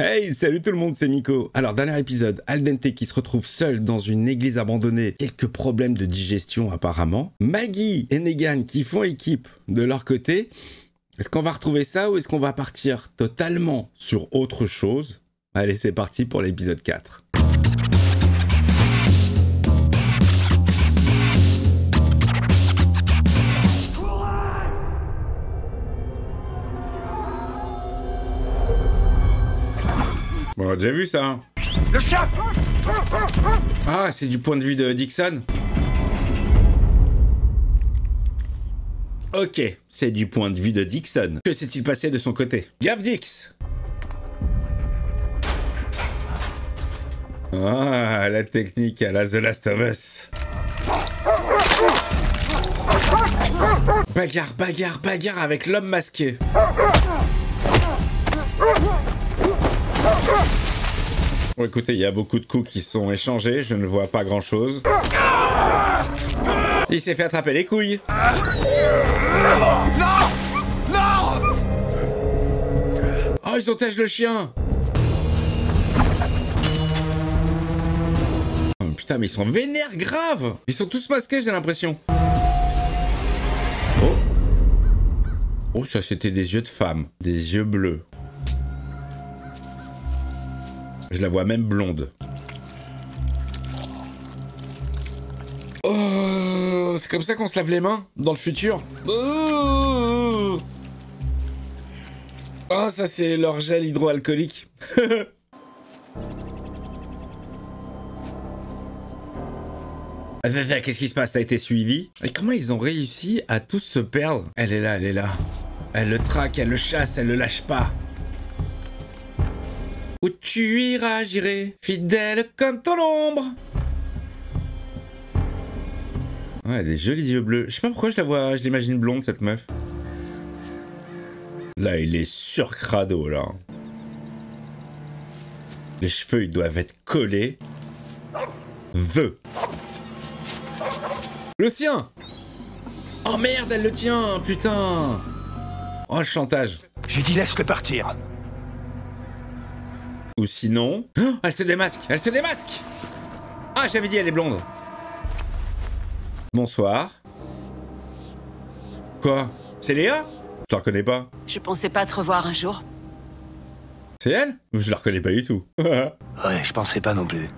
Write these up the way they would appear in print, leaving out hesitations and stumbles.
Hey, salut tout le monde, c'est Miko. Alors, dernier épisode, Al Dente qui se retrouve seul dans une église abandonnée, quelques problèmes de digestion apparemment. Maggie et Negan qui font équipe de leur côté. Est-ce qu'on va retrouver ça ou est-ce qu'on va partir totalement sur autre chose? Allez, c'est parti pour l'épisode 4. Bon, on a déjà vu ça. Hein. Le chat! Ah, c'est du point de vue de Dixon. Ok, c'est du point de vue de Dixon. Que s'est-il passé de son côté? Gaffe Dix! Ah, la technique à la The Last of Us. Bagarre, bagarre, bagarre avec l'homme masqué. Bon, écoutez, il y a beaucoup de coups qui sont échangés, je ne vois pas grand-chose. Il s'est fait attraper les couilles. Non! Non! Oh, ils otage le chien. Oh, putain, mais ils sont vénères grave. Ils sont tous masqués, j'ai l'impression. Oh. Oh, ça c'était des yeux de femme. Des yeux bleus. Je la vois même blonde. Oh, c'est comme ça qu'on se lave les mains dans le futur. Oh, oh ça c'est leur gel hydroalcoolique. Qu'est-ce qui se passe? T'as été suivi? Et comment ils ont réussi à tous se perdre? Elle est là, elle est là. Elle le traque, elle le chasse, elle le lâche pas. Où tu iras, j'irai, fidèle comme ton ombre. Ouais, des jolis yeux bleus. Je sais pas pourquoi je l'imagine blonde, cette meuf. Là, il est sur crado, là. Les cheveux, ils doivent être collés. Le tien! Oh merde, elle le tient, putain! Oh, le chantage. J'ai dit laisse-le partir. Ou sinon... Oh, elle se démasque! Elle se démasque! Ah, j'avais dit, elle est blonde. Bonsoir. Quoi? C'est Léa? Je la reconnais pas. Je pensais pas te revoir un jour. C'est elle? Je la reconnais pas du tout. Ouais, je pensais pas non plus.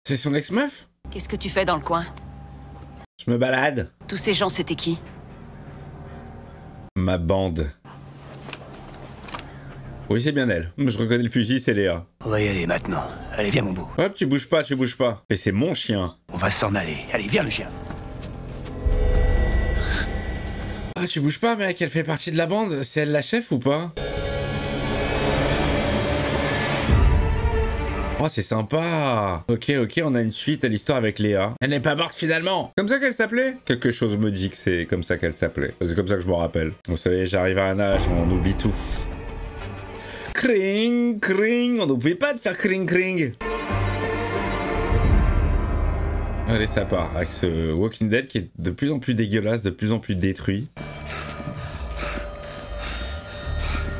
C'est son ex-meuf? Qu'est-ce que tu fais dans le coin? Je me balade. Tous ces gens, c'était qui? Ma bande. Oui, c'est bien elle. Je reconnais le fusil, c'est Léa. On va y aller maintenant. Allez, viens mon beau. Hop, tu bouges pas, tu bouges pas. Et c'est mon chien. On va s'en aller. Allez, viens le chien. Ah, tu bouges pas, mec, elle fait partie de la bande. C'est elle la chef ou pas? Oh, c'est sympa. Ok, on a une suite à l'histoire avec Léa. Elle n'est pas morte finalement. Comme ça qu'elle s'appelait? Quelque chose me dit que c'est comme ça qu'elle s'appelait. C'est comme ça que je me rappelle. Vous savez, j'arrive à un âge où on oublie tout. Cring, cring. On n'oublie pas de faire cring, cring. Allez, ça part. Avec ce Walking Dead qui est de plus en plus dégueulasse, de plus en plus détruit.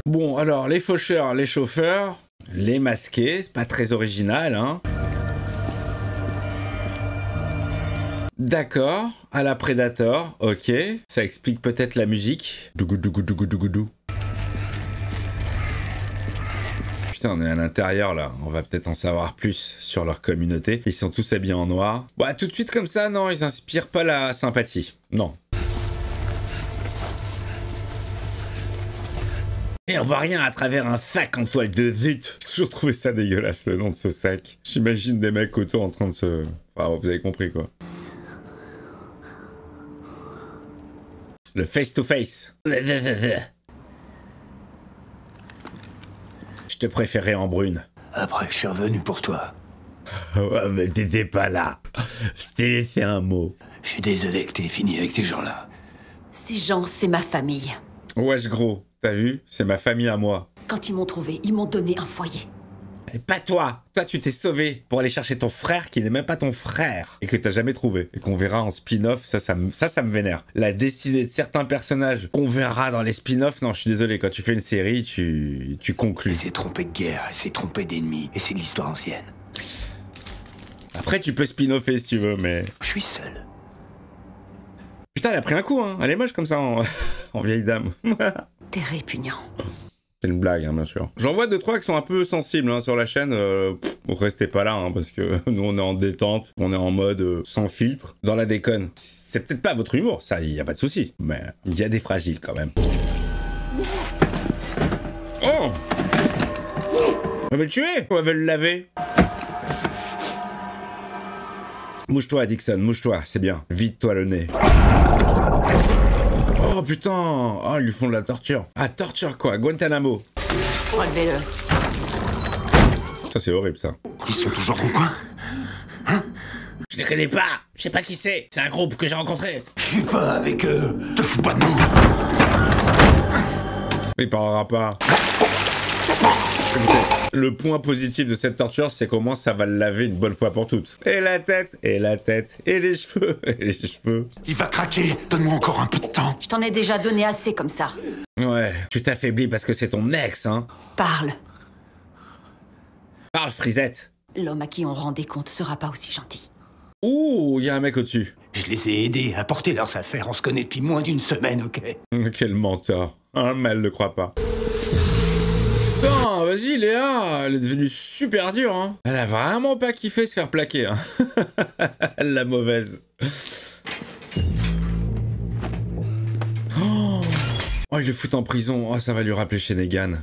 Bon, alors, les faucheurs, les chauffeurs... Les masqués, c'est pas très original, hein. D'accord, à la Predator, ok. Ça explique peut-être la musique. Dougou dougou dougou dougou dou. Putain, on est à l'intérieur là. On va peut-être en savoir plus sur leur communauté. Ils sont tous habillés en noir. Bah, tout de suite comme ça, non, ils inspirent pas la sympathie. Non. Et on voit rien à travers un sac en toile de zut. J'ai toujours trouvé ça dégueulasse, le nom de ce sac. J'imagine des mecs autour en train de se... Enfin, vous avez compris, quoi. Le face-to-face. Je te préférais en brune. Après, je suis revenu pour toi. Ouais, mais t'étais pas là. Je t'ai laissé un mot. Je suis désolé que t'aies fini avec ces gens-là. Ces gens, c'est ma famille. Wesh, gros. T'as vu? C'est ma famille à moi. Quand ils m'ont trouvé, ils m'ont donné un foyer. Et pas toi. Toi, tu t'es sauvé pour aller chercher ton frère qui n'est même pas ton frère et que t'as jamais trouvé. Et qu'on verra en spin-off, ça me vénère. La destinée de certains personnages qu'on verra dans les spin-offs, non, je suis désolé, quand tu fais une série, tu conclus. Elle s'est trompée de guerre, elle s'est trompée d'ennemis, et c'est de l'histoire ancienne. Après, tu peux spin-offer si tu veux, mais... Je suis seul. Putain, elle a pris un coup, hein. Elle est moche comme ça en vieille dame. T'es répugnant. C'est une blague, hein, bien sûr. J'en vois 2-3 qui sont un peu sensibles hein, sur la chaîne. Restez pas là, hein, parce que nous, on est en détente. On est en mode sans filtre, dans la déconne. C'est peut-être pas votre humour, ça, y a pas de souci. Mais il y a des fragiles, quand même. Oh! Elle veut le tuer ou elle veut le laver? Mouche-toi, Dixon, mouche-toi, c'est bien. Vide-toi le nez. Oh putain! Oh, ils lui font de la torture. Ah, torture quoi? Guantanamo. Relevez-le. Ça, c'est horrible, ça. Ils sont toujours dans le coin? Je les connais pas! Je sais pas qui c'est! C'est un groupe que j'ai rencontré! Je suis pas avec eux. Te fous pas de nous! Il parlera pas. Le point positif de cette torture, c'est qu'au moins ça va le laver une bonne fois pour toutes. Et la tête, et la tête, et les cheveux, et les cheveux. Il va craquer. Donne-moi encore un peu de temps. Je t'en ai déjà donné assez comme ça. Ouais, tu t'affaiblis parce que c'est ton ex, hein. Parle. Parle, Frisette. L'homme à qui on rend des comptes sera pas aussi gentil. Ouh, il y a un mec au-dessus. Je les ai aidés à porter leurs affaires. On se connaît depuis moins d'une semaine, ok? Quel menteur. Hein, mais elle le croit pas. Putain, vas-y Léa, elle est devenue super dure, hein. Elle a vraiment pas kiffé se faire plaquer, hein. La mauvaise. Oh, il le fout en prison. Oh, ça va lui rappeler chez Negan.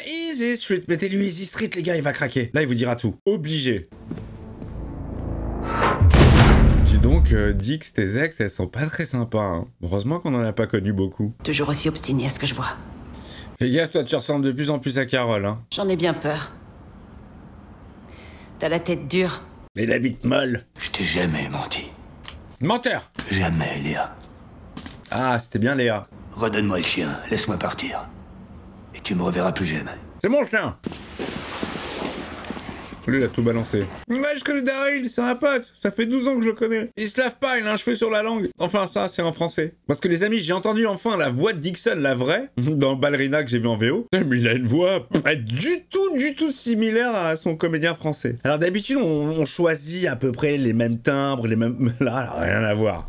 Easy Street. Mettez-lui Easy Street, les gars, il va craquer. Là, il vous dira tout. Obligé. Dis donc, Dix, tes ex, elles sont pas très sympas, hein. Heureusement qu'on en a pas connu beaucoup. Toujours aussi obstiné à ce que je vois. Fais gaffe, toi, tu ressembles de plus en plus à Carole, hein. J'en ai bien peur. T'as la tête dure. Et la bite molle. Je t'ai jamais menti. Menteur. Jamais, Léa. Ah, c'était bien Léa. Redonne-moi le chien. Laisse-moi partir. Et tu me reverras plus jamais. C'est mon chien. Lui, il a tout balancé. Ouais, je connais Daryl, c'est un pote. Ça fait 12 ans que je le connais. Il se lave pas, il a un cheveu sur la langue. Enfin, ça, c'est en français. Parce que les amis, j'ai entendu enfin la voix de Dixon, la vraie, dans Ballerina que j'ai vu en VO. Mais il a une voix pas du tout similaire à son comédien français. Alors d'habitude, on choisit à peu près les mêmes timbres, les mêmes... Là, rien à voir.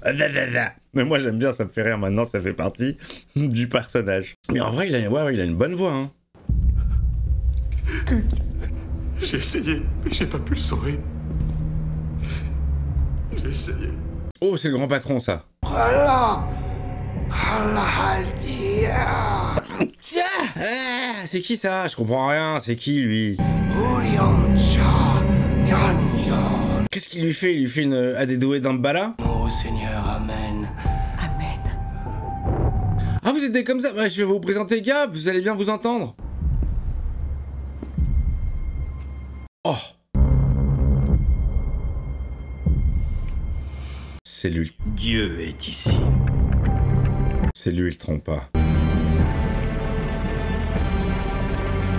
Mais moi, j'aime bien, ça me fait rire. Maintenant, ça fait partie du personnage. Mais en vrai, il a une bonne voix, hein. J'ai essayé, mais j'ai pas pu le sauver. J'ai essayé. Oh, c'est le grand patron, ça. Tiens, c'est qui ça? Je comprends rien, c'est qui, lui? Qu'est-ce qu'il lui fait? Il lui fait une Adédoué d'Ambala? Oh Seigneur, Amen. Amen. Ah, vous êtes des comme ça? Bah, je vais vous présenter Gab, vous allez bien vous entendre. Oh. C'est lui. Dieu est ici. C'est lui, il trompe pas.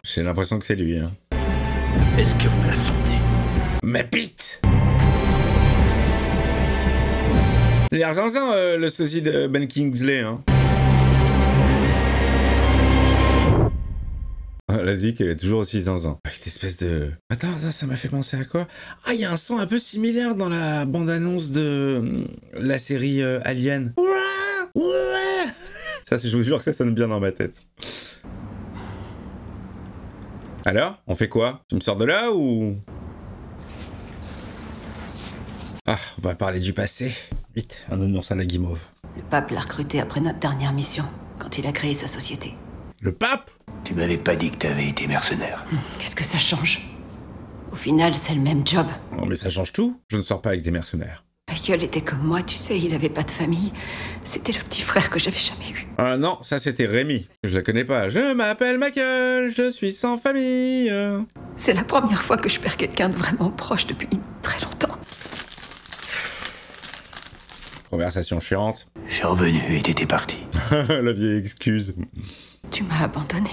J'ai l'impression que c'est lui, hein. Est-ce que vous la sentez? Ma bite! Il a l'air zinzin, le sosie de Ben Kingsley, hein. La zik, elle est toujours aussi zinzin. Cette espèce de... Attends, ça m'a fait penser à quoi? Ah, il y a un son un peu similaire dans la bande-annonce de la série Alien. Ça, je vous jure que ça sonne bien dans ma tête. Alors, on fait quoi? Tu me sors de là ou... Ah, on va parler du passé. Vite, un ours à la guimauve. Le pape l'a recruté après notre dernière mission, quand il a créé sa société. Le pape? Tu m'avais pas dit que t'avais été mercenaire. Qu'est-ce que ça change? Au final, c'est le même job. Non mais ça change tout. Je ne sors pas avec des mercenaires. Michael était comme moi, tu sais, il avait pas de famille. C'était le petit frère que j'avais jamais eu. Ah non, ça c'était Rémi. Je la connais pas. Je m'appelle Michael, je suis sans famille. C'est la première fois que je perds quelqu'un de vraiment proche depuis très longtemps. Conversation chiante. Je suis revenu et t'étais parti. La vieille excuse. Tu m'as abandonné.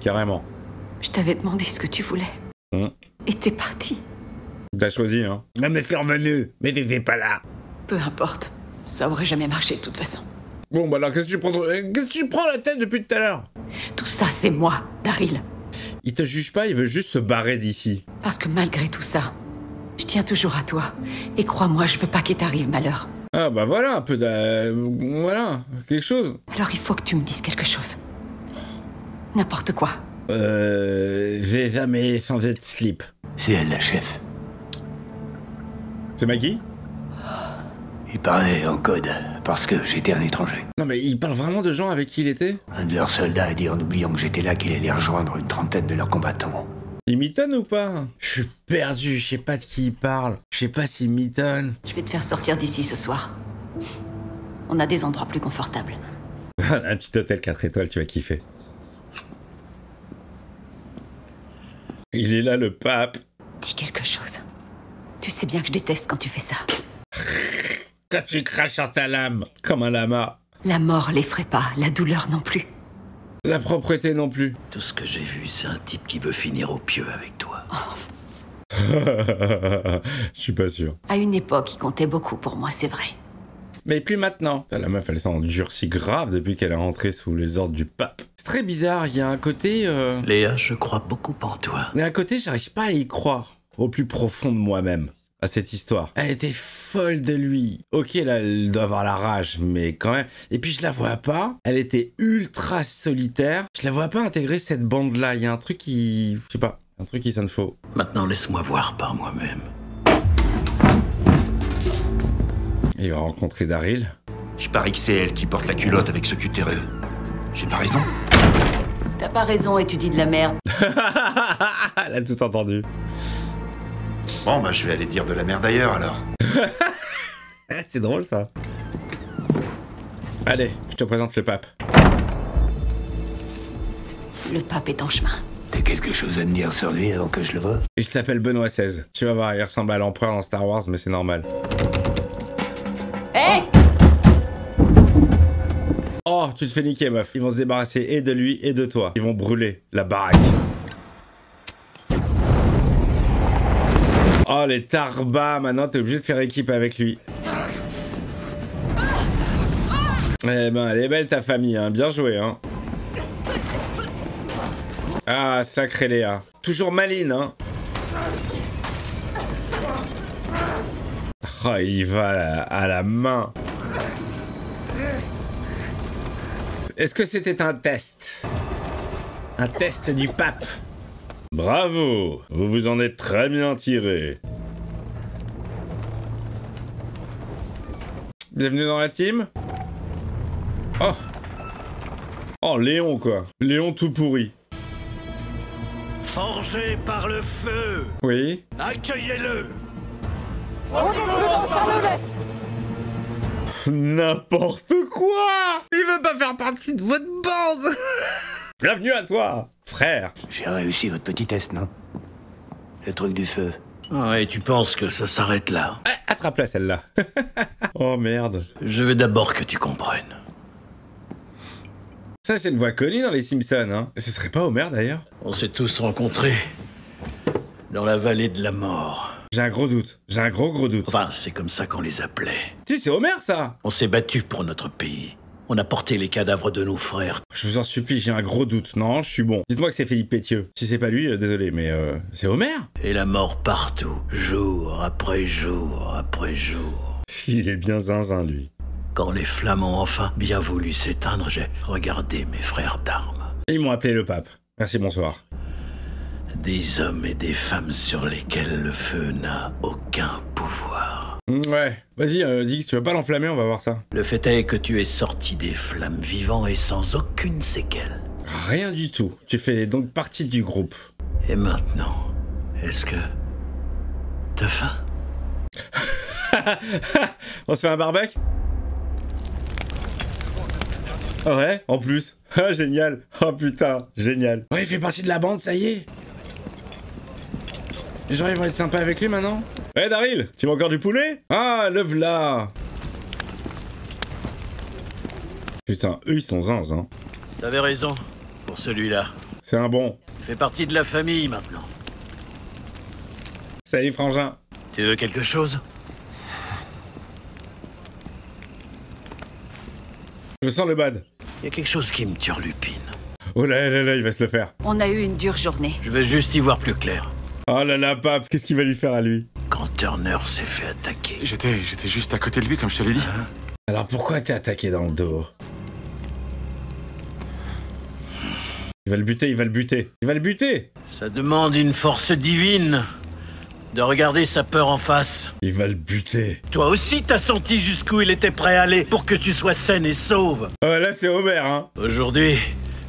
Carrément. Je t'avais demandé ce que tu voulais. Et t'es parti. T'as choisi, hein. Non mais c'est revenu, mais t'étais pas là. Peu importe. Ça aurait jamais marché de toute façon. Bon bah alors qu'est-ce que tu prends la tête depuis tout à l'heure? Tout ça, c'est moi, Daryl. Il te juge pas, il veut juste se barrer d'ici. Parce que malgré tout ça, je tiens toujours à toi. Et crois-moi, je veux pas qu'il t'arrive malheur. Ah bah voilà, un peu de... Voilà, quelque chose. Alors il faut que tu me dises quelque chose. N'importe quoi. J'ai jamais sans être slip. C'est elle, la chef. C'est Maggie? Il parlait en code, parce que j'étais un étranger. Non mais il parle vraiment de gens avec qui il était? Un de leurs soldats a dit en oubliant que j'étais là qu'il allait rejoindre une trentaine de leurs combattants. Il mitonne ou pas? Je suis perdu, je sais pas de qui il parle. Je sais pas s'il mitonne. Je vais te faire sortir d'ici ce soir. On a des endroits plus confortables. Un petit hôtel 4 étoiles, tu vas kiffer. Il est là, le pape. Dis quelque chose. Tu sais bien que je déteste quand tu fais ça. Quand tu craches sur ta lame, comme un lama. La mort l'effraie pas, la douleur non plus. La propreté non plus. Tout ce que j'ai vu, c'est un type qui veut finir au pieu avec toi. Je suis pas sûr. À une époque, il comptait beaucoup pour moi, c'est vrai. Mais plus maintenant. La meuf, elle s'est endurcie grave depuis qu'elle est rentrée sous les ordres du pape. C'est très bizarre, il y a un côté... Léa, je crois beaucoup en toi. Mais un côté, j'arrive pas à y croire. Au plus profond de moi-même. À cette histoire. Elle était folle de lui. Ok, là, elle doit avoir la rage, mais quand même. Et puis, je la vois pas. Elle était ultra solitaire. Je la vois pas intégrer cette bande-là. Il y a un truc qui... Je sais pas. Un truc qui sonne faux. Maintenant, laisse-moi voir par moi-même. Il va rencontrer Daryl. Je parie que c'est elle qui porte la culotte avec ce cutéreux. J'ai pas raison? T'as pas raison et tu dis de la merde. Elle a tout entendu. Bon, bah je vais aller dire de la merde ailleurs alors. C'est drôle ça. Allez, je te présente le pape. Le pape est en chemin. T'as quelque chose à me dire sur lui avant que je le voie? Il s'appelle Benoît XVI. Tu vas voir, il ressemble à l'empereur dans Star Wars, mais c'est normal. Hé Oh, tu te fais niquer, meuf. Ils vont se débarrasser et de lui et de toi. Ils vont brûler la baraque. Oh, les tarbas, maintenant t'es obligé de faire équipe avec lui. Eh ben, elle est belle ta famille, hein. Bien joué, hein. Ah, sacré Léa. Toujours maline, hein. Oh, il y va à la main. Est-ce que c'était un test? Un test du pape? Bravo, vous vous en êtes très bien tiré. Bienvenue dans la team. Oh. Oh, Léon, quoi. Léon tout pourri. Forgé par le feu, Oui. accueillez-le. N'importe quoi. Il veut pas faire partie de votre bande. Bienvenue à toi, frère. J'ai réussi votre petit test, non? Le truc du feu. Ah, et tu penses que ça s'arrête là? Attrape-la, celle-là. Oh, merde. Je veux d'abord que tu comprennes. Ça, c'est une voix connue dans les Simpsons, hein. Ce serait pas Homer, d'ailleurs? On s'est tous rencontrés dans la vallée de la mort. J'ai un gros doute. J'ai un gros doute. Enfin, c'est comme ça qu'on les appelait. Si, c'est Homer, ça. On s'est battu pour notre pays. On a porté les cadavres de nos frères. Je vous en supplie, j'ai un gros doute. Non, je suis bon. Dites-moi que c'est Philippe Pétieux. Si c'est pas lui, désolé, mais c'est Homer. Et la mort partout, jour après jour après jour. Il est bien zinzin, lui. Quand les flammes ont enfin bien voulu s'éteindre, j'ai regardé mes frères d'armes. Ils m'ont appelé le pape. Merci, bonsoir. Des hommes et des femmes sur lesquels le feu n'a aucun pouvoir. Ouais, vas-y, dis, tu vas pas l'enflammer, on va voir ça. Le fait est que tu es sorti des flammes vivant et sans aucune séquelle. Rien du tout. Tu fais donc partie du groupe. Et maintenant, est-ce que t'as faim? On se fait un barbecue? Ouais, en plus. Ah, génial. Oh putain, génial. Ouais, il fait partie de la bande, ça y est. Les gens, ils vont être sympas avec lui maintenant. Ouais, Daryl, tu veux encore du poulet? Ah, le v'là. Putain, eux, ils sont zinzin. Hein. T'avais raison, pour celui-là. C'est un bon. Il fait partie de la famille maintenant. Salut frangin. Tu veux quelque chose? Je sens le bad. Il y a quelque chose qui me turlupine. Oh là là là, il va se le faire. On a eu une dure journée. Je vais juste y voir plus clair. Oh là là, pape, qu'est-ce qu'il va lui faire à lui? Quand Turner s'est fait attaquer. J'étais juste à côté de lui, comme je te l'ai dit. Alors pourquoi t'es attaqué dans le dos? Il va le buter, il va le buter. Il va le buter! Ça demande une force divine de regarder sa peur en face. Il va le buter. Toi aussi t'as senti jusqu'où il était prêt à aller pour que tu sois saine et sauve. Oh là c'est Homer, hein. Aujourd'hui,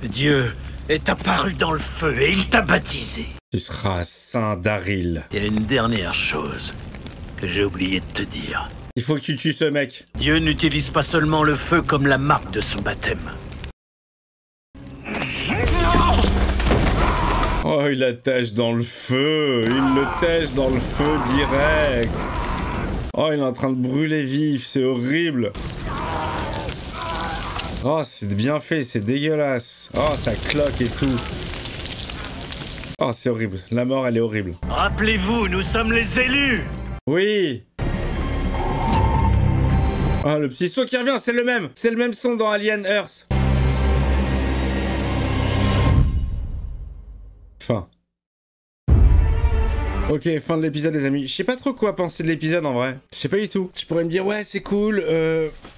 Dieu est apparu dans le feu et il t'a baptisé. Tu seras saint Daryl. Il y a une dernière chose que j'ai oublié de te dire. Il faut que tu tues ce mec. Dieu n'utilise pas seulement le feu comme la marque de son baptême. Oh, il la tâche dans le feu. Il le tâche dans le feu direct. Oh, il est en train de brûler vif. C'est horrible. Oh, c'est bien fait. C'est dégueulasse. Oh, ça cloque et tout. Oh, c'est horrible. La mort, elle est horrible. Rappelez-vous, nous sommes les élus. Oui. Oh, le petit son qui revient, c'est le même. C'est le même son dans Alien Earth. Fin. Ok, fin de l'épisode les amis. Je sais pas trop quoi penser de l'épisode en vrai. Je sais pas du tout. Tu pourrais me dire ouais c'est cool,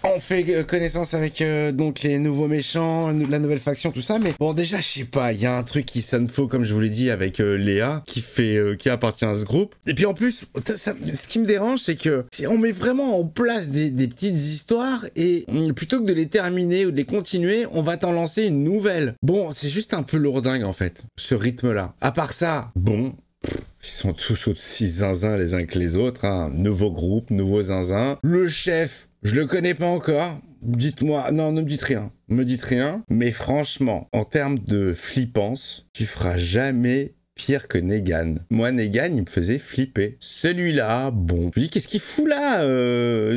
on fait connaissance avec donc les nouveaux méchants, la nouvelle faction, tout ça, mais bon déjà je sais pas, il y a un truc qui sonne faux comme je vous l'ai dit avec Léa qui appartient à ce groupe. Et puis en plus, ce qui me dérange c'est que on met vraiment en place des petites histoires et plutôt que de les terminer ou de les continuer, on va t'en lancer une nouvelle. Bon, c'est juste un peu lourdingue en fait, ce rythme-là. À part ça, bon... Ils sont tous aussi zinzins les uns que les autres, hein. Nouveau groupe, nouveau zinzin. Le chef, je le connais pas encore. Dites-moi, non, ne me dites rien. Me dites rien. Mais franchement, en termes de flippance, tu feras jamais pire que Negan. Moi, Negan, il me faisait flipper. Celui-là, bon. Je me dis, qu'est-ce qu'il fout là,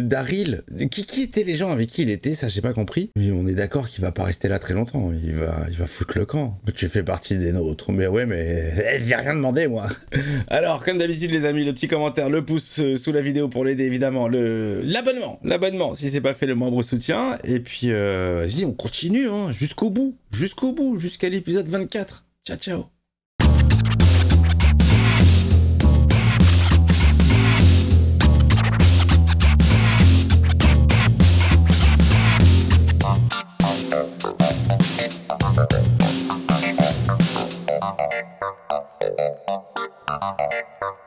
Daryl? Qui étaient les gens avec qui il était? Ça, j'ai pas compris. Mais on est d'accord qu'il va pas rester là très longtemps. Il va foutre le camp. Tu fais partie des nôtres. Mais ouais, mais j'ai rien demandé, moi. Alors, comme d'habitude, les amis, le petit commentaire, le pouce sous la vidéo pour l'aider, évidemment. L'abonnement, si c'est pas fait, le membre soutien. Et puis, vas-y, on continue, hein, jusqu'au bout, jusqu'à l'épisode 24. Ciao, ciao. Thank you.